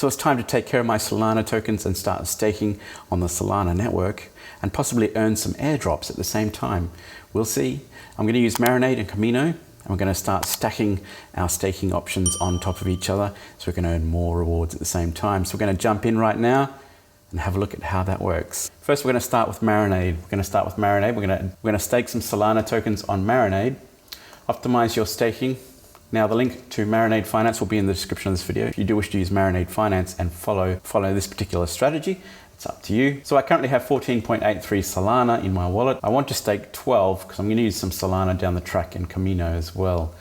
So it's time to take care of my Solana tokens and start staking on the Solana network and possibly earn some airdrops at the same time. We'll see. I'm going to use Marinade and Kamino, and we're going to start stacking our staking options on top of each other so we can earn more rewards at the same time. So we're going to jump in right now and have a look at how that works. First, we're going to start with Marinade. We're going to stake some Solana tokens on Marinade. Optimize your staking. Now, the link to Marinade Finance will be in the description of this video. If you do wish to use Marinade Finance and follow this particular strategy, it's up to you. So I currently have 14.83 Solana in my wallet. I want to stake 12 because I'm going to use some Solana down the track in Kamino as well.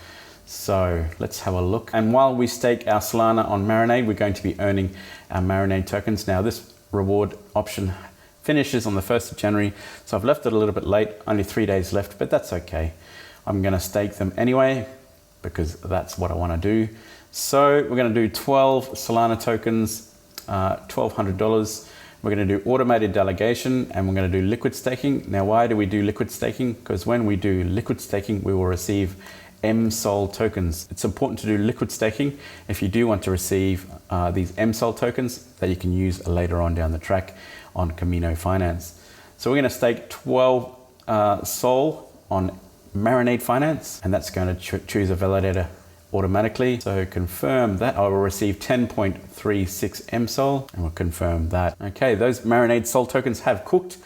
So let's have a look. And while we stake our Solana on Marinade, we're going to be earning our Marinade tokens. Now, this reward option finishes on the 1st of January. So I've left it a little bit late, only 3 days left, but that's okay. I'm going to stake them anyway, because that's what I want to do. So we're going to do 12 Solana tokens, $1,200. We're going to do automated delegation and we're going to do liquid staking. Now, why do we do liquid staking? Because when we do liquid staking, we will receive MSOL tokens. It's important to do liquid staking if you do want to receive these MSOL tokens that you can use later on down the track on Kamino Finance. So we're going to stake 12 SOL on Marinade Finance, and that's going to choose a validator automatically. So confirm that. I will receive 10.36 MSOL, and we'll confirm that. Okay, those Marinade SOL tokens have cooked.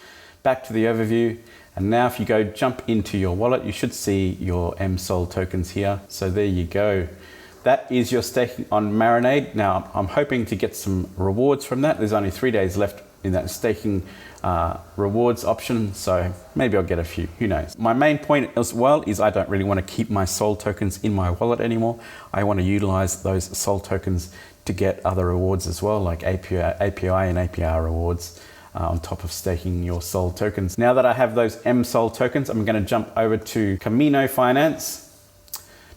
Back to the overview. And now if you go jump into your wallet, you should see your MSOL tokens here. So there you go. That is your staking on Marinade. Now I'm hoping to get some rewards from that. There's only 3 days left in that staking rewards option, so maybe I'll get a few, who knows. My main point as well is I don't really want to keep my SOL tokens in my wallet anymore. I want to utilize those SOL tokens to get other rewards as well, like API and APR rewards on top of staking your SOL tokens. Now that I have those MSOL tokens, I'm going to jump over to Kamino Finance.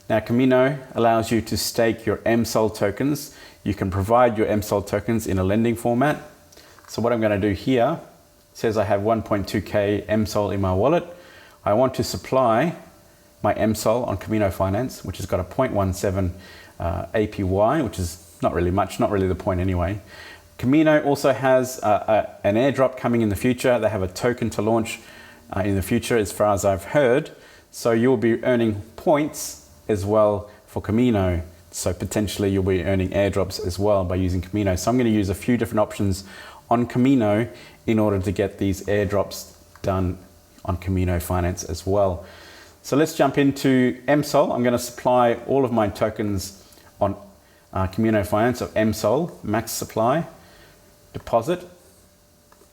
Now, Kamino allows you to stake your MSOL tokens. You can provide your MSOL tokens in a lending format. So what I'm going to do here, says I have 1.2K MSOL in my wallet. I want to supply my MSOL on Kamino Finance, which has got a 0.17 APY, which is not really much, not really the point anyway. Kamino also has an airdrop coming in the future. They have a token to launch in the future, as far as I've heard. So you'll be earning points as well for Kamino. So potentially you'll be earning airdrops as well by using Kamino. So I'm going to use a few different options on Kamino in order to get these airdrops done on Kamino Finance as well. So let's jump into MSOL. I'm going to supply all of my tokens on Kamino Finance of MSOL, max supply, deposit,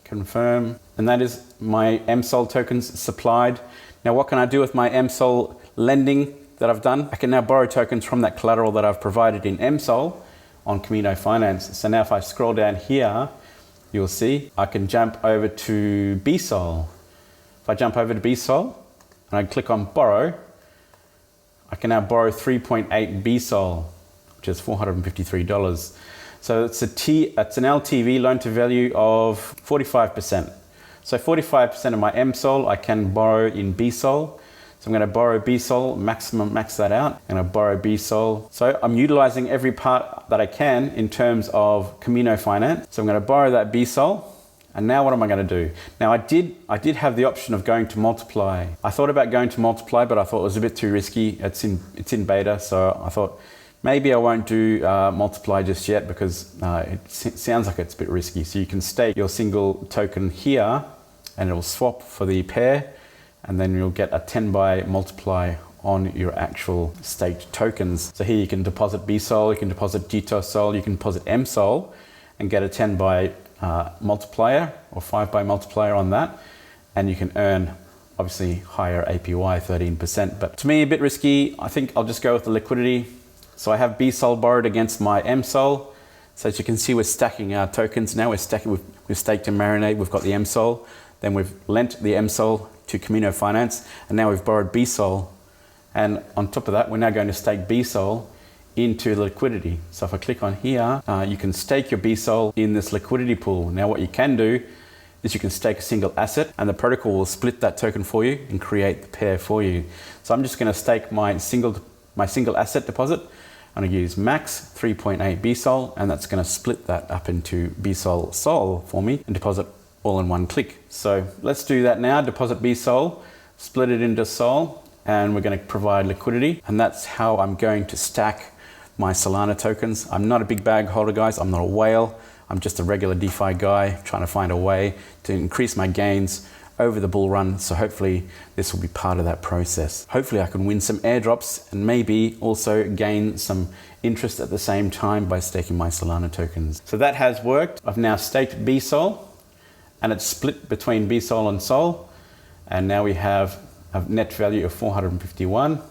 confirm, and that is my MSOL tokens supplied. Now what can I do with my MSOL lending that I've done? I can now borrow tokens from that collateral that I've provided in MSOL on Kamino Finance. So now if I scroll down here, you'll see I can jump over to BSOL. If I jump over to BSOL and I click on borrow, I can now borrow 3.8 BSOL, which is $453. So it's an LTV, loan to value, of 45%. So 45% of my MSOL I can borrow in BSOL. So I'm going to borrow BSOL, max that out. I'm going to borrow BSOL. So I'm utilizing every part that I can in terms of Kamino Finance. So I'm going to borrow that BSOL. And now what am I going to do? Now I did have the option of going to multiply. I thought about going to multiply, but I thought it was a bit too risky. It's in beta, so I thought maybe I won't do multiply just yet because it sounds like it's a bit risky. So you can stake your single token here and it'll swap for the pair. And then you'll get a 10 by multiply on your actual staked tokens. So here you can deposit BSOL, you can deposit GTOSOL, you can deposit MSOL and get a 10 by multiplier or 5 by multiplier on that. And you can earn obviously higher APY, 13%. But to me, a bit risky. I think I'll just go with the liquidity. So I have BSOL borrowed against my MSOL. So as you can see, we're stacking our tokens now. We've staked in Marinade, we've got the MSOL. Then we've lent the MSOL to Kamino Finance, and now we've borrowed BSOL. And on top of that, we're now going to stake BSOL into liquidity. So if I click on here, you can stake your BSOL in this liquidity pool. Now what you can do is you can stake a single asset and the protocol will split that token for you and create the pair for you. So I'm just going to stake my single asset deposit. I'm going to use max 3.8 BSOL, and that's going to split that up into BSOL SOL for me and deposit all in one click. So let's do that now. Deposit BSOL, split it into SOL, and we're going to provide liquidity. And that's how I'm going to stack my Solana tokens. I'm not a big bag holder, guys. I'm not a whale. I'm just a regular DeFi guy trying to find a way to increase my gains over the bull run. So hopefully this will be part of that process. Hopefully I can win some airdrops and maybe also gain some interest at the same time by staking my Solana tokens. So that has worked. I've now staked BSOL and it's split between BSOL and SOL. And now we have a net value of 451 and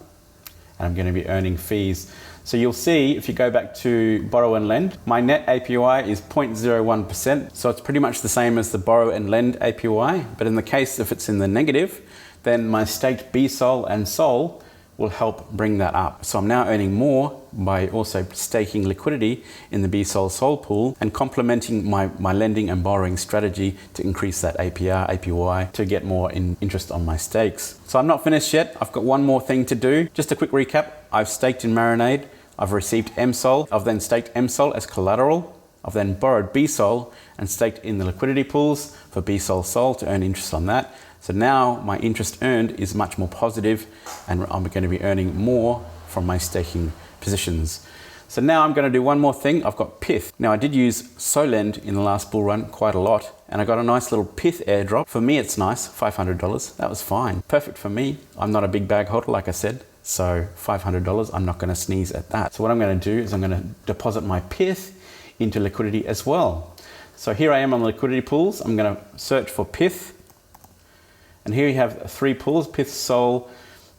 I'm going to be earning fees. So you'll see if you go back to borrow and lend, my net APY is 0.01%. So it's pretty much the same as the borrow and lend APY. But in the case if it's in the negative, then my staked BSOL and SOL will help bring that up. So I'm now earning more by also staking liquidity in the BSOL SOL pool and complementing my lending and borrowing strategy to increase that APR, APY to get more interest on my stakes. So I'm not finished yet. I've got one more thing to do. Just a quick recap. I've staked in Marinade. I've received MSOL. I've then staked MSOL as collateral. I've then borrowed BSOL and staked in the liquidity pools for BSOL SOL to earn interest on that. So now my interest earned is much more positive and I'm going to be earning more from my staking positions. So now I'm going to do one more thing. I've got PYTH. Now I did use Solend in the last bull run quite a lot and I got a nice little PYTH airdrop. For me it's nice, $500. That was fine. Perfect for me. I'm not a big bag holder like I said. So $500, I'm not going to sneeze at that. So what I'm going to do is I'm going to deposit my PYTH into liquidity as well. So here I am on the liquidity pools. I'm going to search for PYTH. And here you have three pools, PYTH SOL,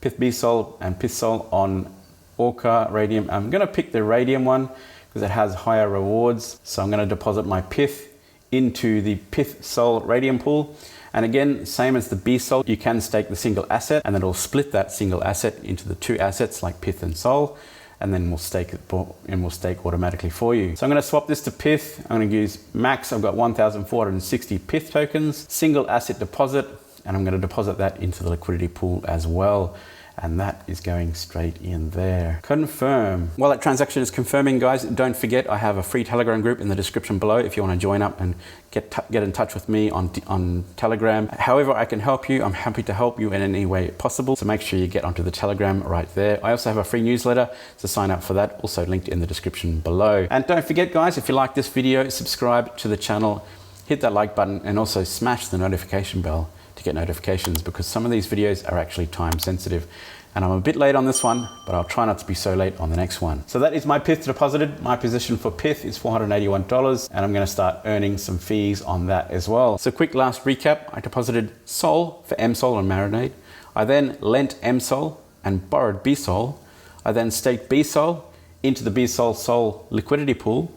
PYTH BSOL, and PYTH SOL on Orca, Radium. I'm going to pick the Radium one because it has higher rewards. So I'm going to deposit my PYTH into the PYTH SOL Radium pool. And again, same as the BSOL, you can stake the single asset and then it'll split that single asset into the two assets like PYTH and SOL. And then we'll stake it and we'll stake automatically for you. So I'm going to swap this to PYTH. I'm going to use max. I've got 1,460 PYTH tokens, single asset deposit. And I'm going to deposit that into the liquidity pool as well. And that is going straight in there. Confirm. While that transaction is confirming, guys, don't forget I have a free Telegram group in the description below if you want to join up and get in touch with me on Telegram. However I can help you, I'm happy to help you in any way possible. So make sure you get onto the Telegram right there. I also have a free newsletter, so sign up for that, also linked in the description below. And don't forget, guys, if you like this video, subscribe to the channel, hit that like button, and also smash the notification bell to get notifications because some of these videos are actually time sensitive. And I'm a bit late on this one, but I'll try not to be so late on the next one. So that is my PYTH deposited. My position for PYTH is $481 and I'm gonna start earning some fees on that as well. So quick last recap, I deposited SOL for MSOL on Marinade. I then lent MSOL and borrowed BSOL. I then staked BSOL into the BSOL SOL liquidity pool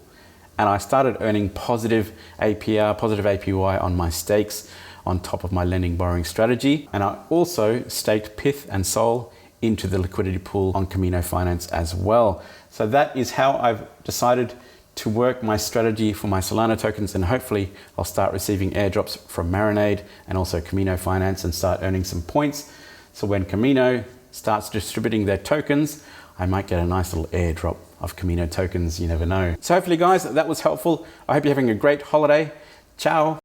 and I started earning positive APR, positive APY on my stakes on top of my lending borrowing strategy. And I also staked PYTH and SOL into the liquidity pool on Kamino Finance as well. So that is how I've decided to work my strategy for my Solana tokens, and hopefully I'll start receiving airdrops from Marinade and also Kamino Finance and start earning some points. So when Kamino starts distributing their tokens, I might get a nice little airdrop of Kamino tokens, you never know. So hopefully guys, that was helpful. I hope you're having a great holiday. Ciao.